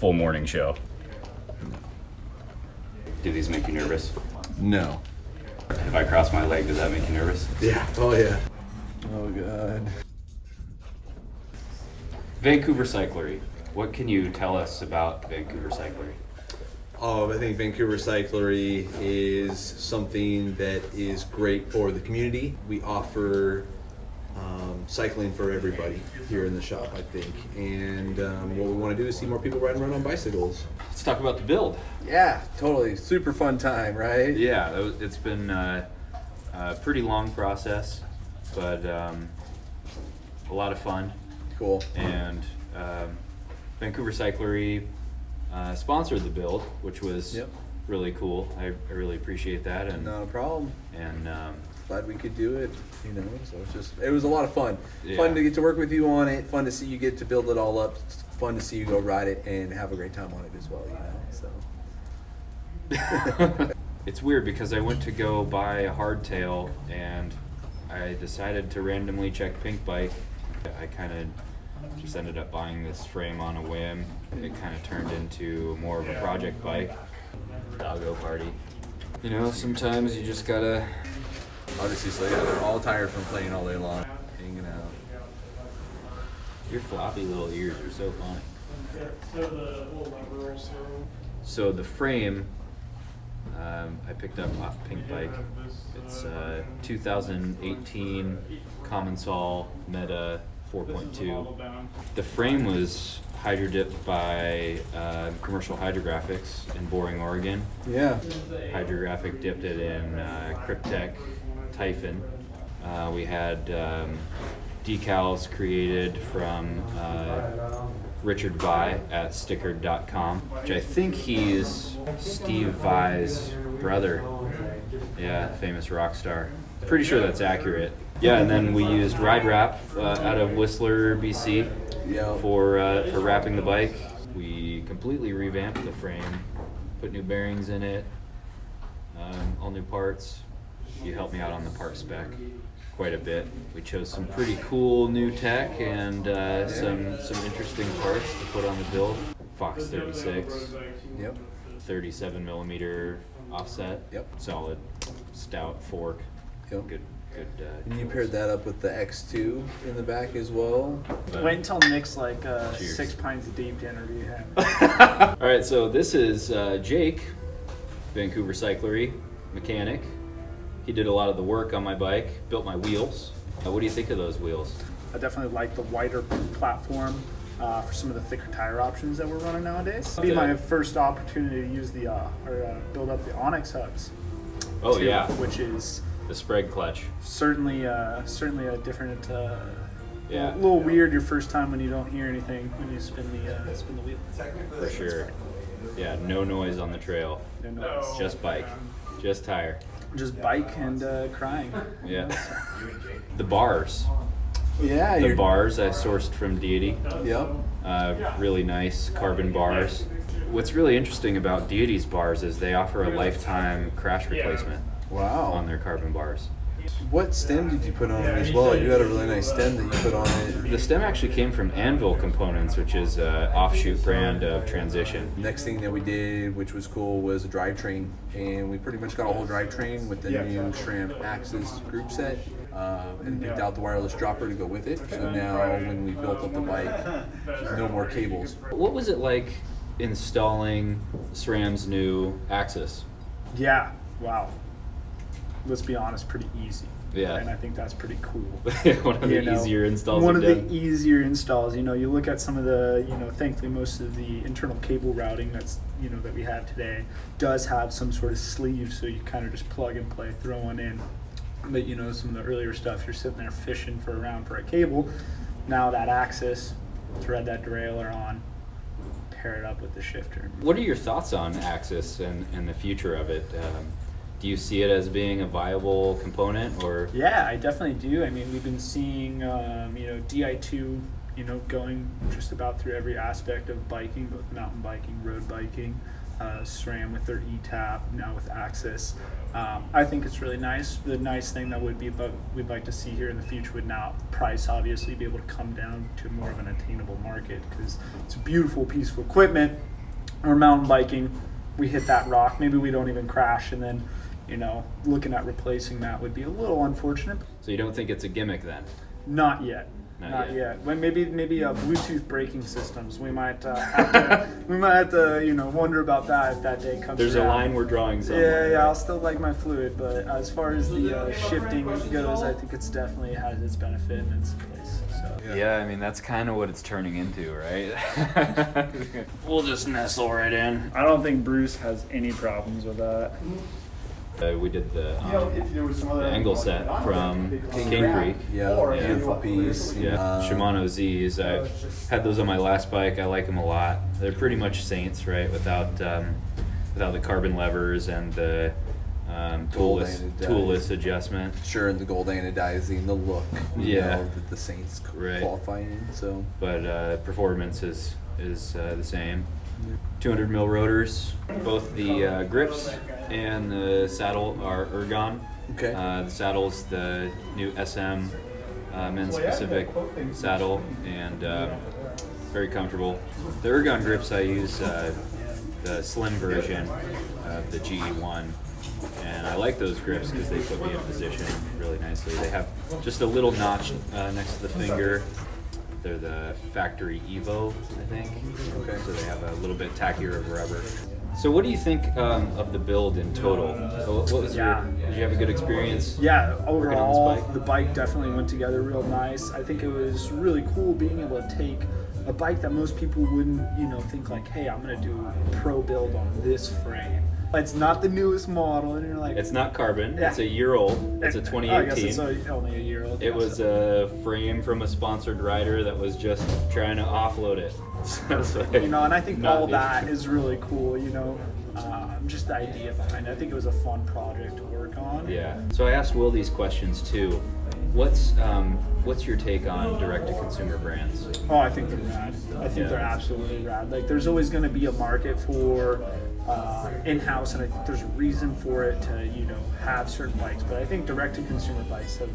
full morning show. Do these make you nervous? No. If I cross my leg, does that make you nervous? Yeah. Oh yeah. Oh god. Vancouver Cyclery. What can you tell us about Vancouver Cyclery? I think Vancouver Cyclery is something that is great for the community. We offer cycling for everybody here in the shop, I think. And what we want to do is see more people riding around on bicycles. Let's talk about the build. Yeah, totally. Super fun time, right? Yeah, it's been a pretty long process, but a lot of fun. Cool. And Vancouver Cyclery sponsored the build, which was really cool. I really appreciate that. And not a problem. And glad we could do it. So it was a lot of fun. Yeah. Fun to get to work with you on it. Fun to see you get to build it all up. It's fun to see you go ride it and have a great time on it as well. So. It's weird because I went to go buy a hardtail and I decided to randomly check Pink Bike. I kind of just ended up buying this frame on a whim. It kind of turned into more of a project bike. Doggo party. You know, sometimes you just gotta... Obviously, so yeah, they're all tired from playing all day long, hanging out. Your floppy little ears are so funny. So the frame I picked up off Pink Bike. It's 2018 Commencal Meta 4.2. The frame was hydro-dipped by Commercial Hydrographics in Boring, Oregon. Yeah. Hydrographic dipped it in Cryptek Typhon. We had decals created from Richard Vi at stickered.com, which I think he's Steve Vi's brother. Yeah, famous rock star. Pretty sure that's accurate. Yeah, and then we used Ride Wrap out of Whistler, BC for wrapping the bike. We completely revamped the frame, put new bearings in it, all new parts. You helped me out on the part spec quite a bit. We chose some pretty cool new tech and some interesting parts to put on the build. Fox 36. Yep. 37 millimeter offset. Yep. Solid, stout fork. Yep. Good. And you paired that up with the X2 in the back as well. Wait until Nick's like 6 pints deep to interview him. All right, so this is Jake, Vancouver Cyclery mechanic. He did a lot of the work on my bike, built my wheels. What do you think of those wheels? I definitely like the wider platform for some of the thicker tire options that we're running nowadays. It'll be my first opportunity to use the build up the Onyx hubs. Oh too, yeah, which is the spread clutch. Certainly a different. Yeah. A little weird your first time when you don't hear anything when you spin the wheel. For sure. Yeah, no noise on the trail. No noise. Just bike, just tire. Just bike and crying. Yeah. The bars. Yeah. The bars I sourced from Deity. Yep. Really nice carbon bars. What's really interesting about Deity's bars is they offer a lifetime crash replacement. Wow. On their carbon bars. What stem did you put on it as well? You had a really nice stem that you put on it. The stem actually came from Anvil Components, which is an offshoot brand of Transition. Next thing that we did, which was cool, was a drivetrain. And we pretty much got a whole drivetrain with the new SRAM Axis group set. And picked out the wireless dropper to go with it. So now when we built up the bike, no more cables. What was it like installing SRAM's new Axis? Yeah, wow. Let's be honest, pretty easy. Yeah. And I think that's pretty cool. One of the easier installs. One of the easier installs. You know, you look at some of the, thankfully most of the internal cable routing that's, that we have today does have some sort of sleeve, so you kind of just plug and play, throw one in. But, some of the earlier stuff, you're sitting there fishing around for a cable. Now that Axis, thread that derailleur on, pair it up with the shifter. What are your thoughts on Axis and the future of it? Do you see it as being a viable component, or? Yeah, I definitely do. I mean, we've been seeing, Di2, going just about through every aspect of biking, both mountain biking, road biking, SRAM with their E-Tap, now with Axis. I think it's really nice. The nice thing that we'd like to see here in the future would now price obviously be able to come down to more of an attainable market, because it's a beautiful piece of equipment, or mountain biking, we hit that rock, maybe we don't even crash, and then, you know, looking at replacing that would be a little unfortunate. So you don't think it's a gimmick then? Not yet. Not yet. When maybe Bluetooth braking systems. We might have to you know, wonder about that if that day comes. There's around. a line we're drawing somewhere. Yeah. I'll still like my fluid, but as far as the shifting goes, I think it's definitely has its benefit and its place. So. Yeah, I mean, that's kind of what it's turning into, right? We'll just nestle right in. I don't think Bruce has any problems with that. We did the if there was some other angle set from King Creek. Yeah, Yeah. beautiful piece. Yeah, Shimano Z's. I've had those on my last bike. I like them a lot. They're pretty much saints, right? Without the carbon levers and the toolless adjustment. Sure, and the gold anodizing, the look. You Yeah. know, that the Saints Right. qualify in. So. But performance is the same. 200 mil rotors. Both the grips and the saddle are ergon. Okay. The saddle's the new SM men's specific saddle, and very comfortable. The ergon grips, I use the slim version of the GE1, and I like those grips because they put me in position really nicely. They have just a little notch next to the finger. They're the factory Evo, I think. Okay. So they have a little bit tackier of rubber. So what do you think of the build in total? So what was did you have a good experience? Yeah, working on overall, this bike? the bike definitely went together real nice. I think it was really cool being able to take a bike that most people wouldn't, you know, think like, hey, I'm going to do a pro build on this frame. It's not the newest model, and you're like... It's not carbon. Yeah. It's a year old. It's a 2018. I guess it's only a year old. It was a frame from a sponsored rider that was just trying to offload it. So, you know, and I think not all the- that is really cool, you know, just the idea behind it. I think it was a fun project to work on. Yeah. So I asked Will these questions too. What's your take on direct-to-consumer brands? Oh, I think they're rad. I think Yeah. they're absolutely rad. Like, there's always going to be a market for in-house, and I think there's a reason for it to, you know, have certain bikes. But I think direct-to-consumer bikes have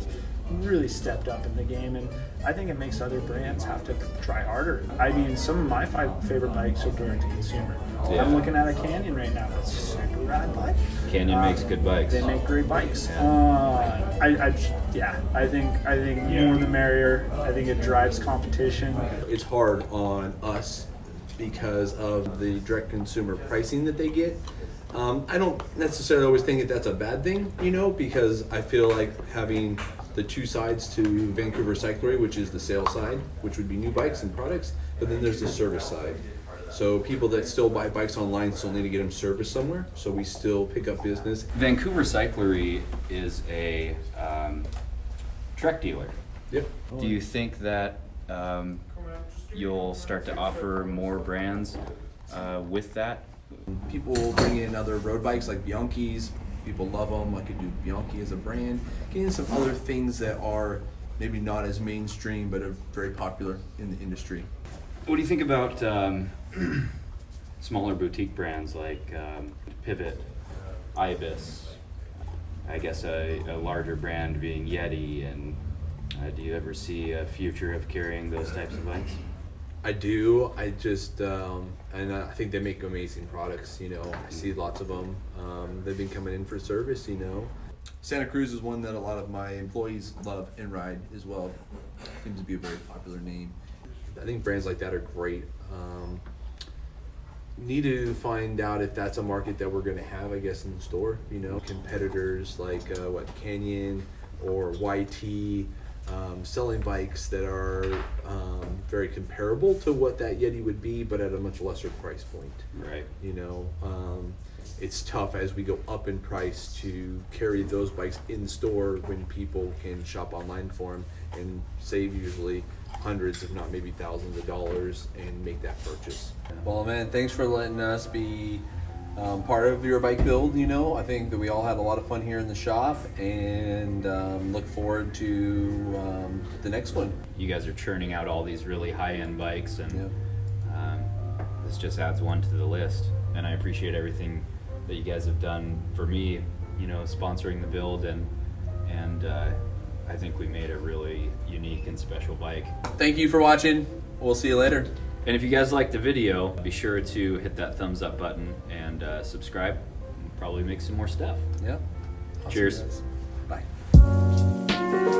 really stepped up in the game, and I think it makes other brands have to try harder. I mean, some of my favorite bikes are direct-to-consume. Yeah. I'm looking at a Canyon right now. It's a super rad bike. Canyon makes good bikes. They make great bikes. Yeah. I think more the merrier. I think it drives competition. It's hard on us because of the direct consumer pricing that they get. I don't necessarily always think that that's a bad thing, you know, because I feel like having the two sides to Vancouver Cyclery, which is the sales side, which would be new bikes and products, but then there's the service side. So people that still buy bikes online still need to get them serviced somewhere, so we still pick up business. Vancouver Cyclery is a Trek dealer. Yep. Do you think that you'll start to offer more brands with that? People bring in other road bikes like Bianchis. People love them. I could do Bianchi as a brand. Getting some other things that are maybe not as mainstream, but are very popular in the industry. What do you think about smaller boutique brands like Pivot, Ibis? I guess a larger brand being Yeti, and do you ever see a future of carrying those types of bikes? I do. I just, and I think they make amazing products. You know, I see lots of them. They've been coming in for service. You know, Santa Cruz is one that a lot of my employees love and ride as well. Seems to be a very popular name. I think brands like that are great. Need to find out if that's a market that we're going to have, I guess, in the store. You know, competitors like Canyon or YT. Selling bikes that are very comparable to what that Yeti would be, but at a much lesser price point. Right. You know, it's tough as we go up in price to carry those bikes in store when people can shop online for them and save usually hundreds, if not maybe thousands of dollars, and make that purchase. Well, man, thanks for letting us be part of your bike build. You know, I think that we all had a lot of fun here in the shop, and look forward to the next one. You guys are churning out all these really high-end bikes, and Yeah. this just adds one to the list. And I appreciate everything that you guys have done for me, you know, sponsoring the build, and I think we made a really unique and special bike. Thank you for watching. We'll see you later. And if you guys like the video, be sure to hit that thumbs up button and subscribe. We'll probably make some more stuff. Yeah. Cheers. Guys. Bye.